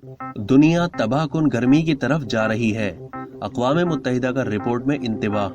दुनिया तबाहकुन गर्मी की तरफ जा रही है। अक़वाम मुत्तहिदा का रिपोर्ट में इंतबाह।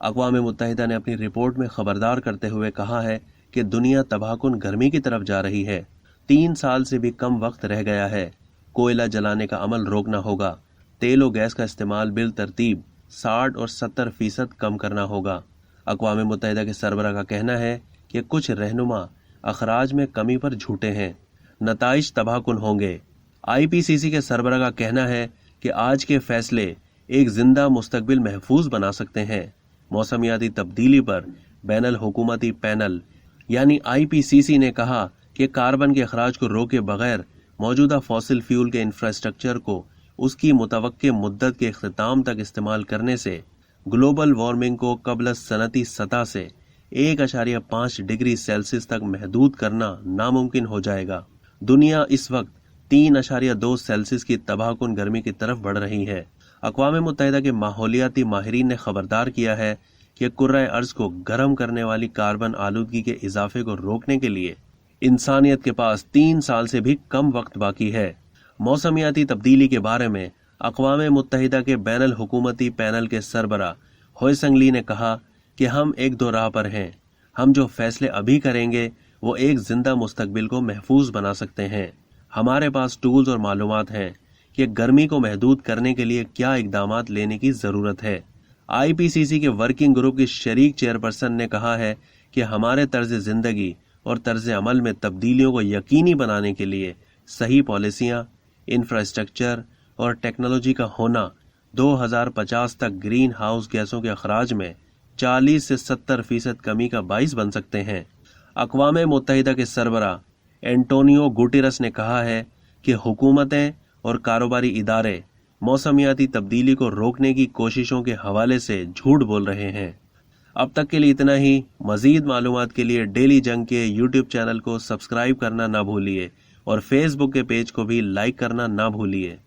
अक़वाम मुत्तहिदा ने अपनी रिपोर्ट में खबरदार करते हुए कहा है कि दुनिया तबाहकुन गर्मी की तरफ जा रही है। 3 साल से भी कम वक्त रह गया है। कोयला जलाने का अमल रोकना होगा। तेल और गैस का इस्तेमाल बिल तरतीब 60 और 70% कम करना होगा। अक़वाम मुत्तहिदा के सरबराह का कहना है कि कुछ रहनुमा अखराज में कमी पर झूठे हैं, नताइज तबाहकुन होंगे। IPCC के सरबराह का कहना है कि आज के फैसले एक जिंदा मुस्तकबिल महफूज बना सकते हैं। मौसमियाती तब्दीली पर बैनुल हुकूमती पैनल यानी IPCC ने कहा कि कार्बन के अखराज को रोके बगैर मौजूदा फॉसिल फ्यूल के इंफ्रास्ट्रक्चर को उसकी मुतवक्के मुद्दत के इख्तिताम तक इस्तेमाल करने से ग्लोबल वार्मिंग को कबल सनती सतह से 1.5 डिग्री सेल्सियस तक महदूद करना नामुमकिन हो जाएगा। दुनिया इस वक्त 3.2 सेल्सियस की तबाहकुन गर्मी की तरफ बढ़ रही है। अक़वाम मुत्तहिदा के माहौलियाती माहिरीन ने खबरदार किया है कि कुर्रा अर्ज को गर्म करने वाली कार्बन आलूदगी के इजाफे को रोकने के लिए इंसानियत के पास 3 साल से भी कम वक्त बाकी है। मौसमियाती तब्दीली के बारे में अक़वाम मुत्तहिदा के बैनुल हुकूमती पैनल के सरबराह होयसंग ली ने कहा कि हम एक दो राह पर हैं। हम जो फैसले अभी करेंगे वो एक जिंदा मुस्तकबिल को महफूज बना सकते हैं। हमारे पास टूल्स और मालूमात हैं कि गर्मी को महदूद करने के लिए क्या इकदामात लेने की जरूरत है। IPCC के वर्किंग ग्रुप की शरीक चेयरपर्सन ने कहा है कि हमारे तर्ज जिंदगी और तर्ज अमल में तब्दीलियों को यकीनी बनाने के लिए सही पॉलिसियां, इंफ्रास्ट्रक्चर और टेक्नोलॉजी का होना 2050 तक ग्रीन हाउस गैसों के अखराज में 40 से 70% कमी का बाइस बन सकते हैं। अक़वाम मुत्तहिदा के सरबराह एंटोनियो गुटेरस ने कहा है कि हुकूमतें और कारोबारी इदारे मौसमियाती तब्दीली को रोकने की कोशिशों के हवाले से झूठ बोल रहे हैं। अब तक के लिए इतना ही। मजीद मालूमात के लिए डेली जंग के YouTube चैनल को सब्सक्राइब करना ना भूलिए और फेसबुक के पेज को भी लाइक करना ना भूलिए।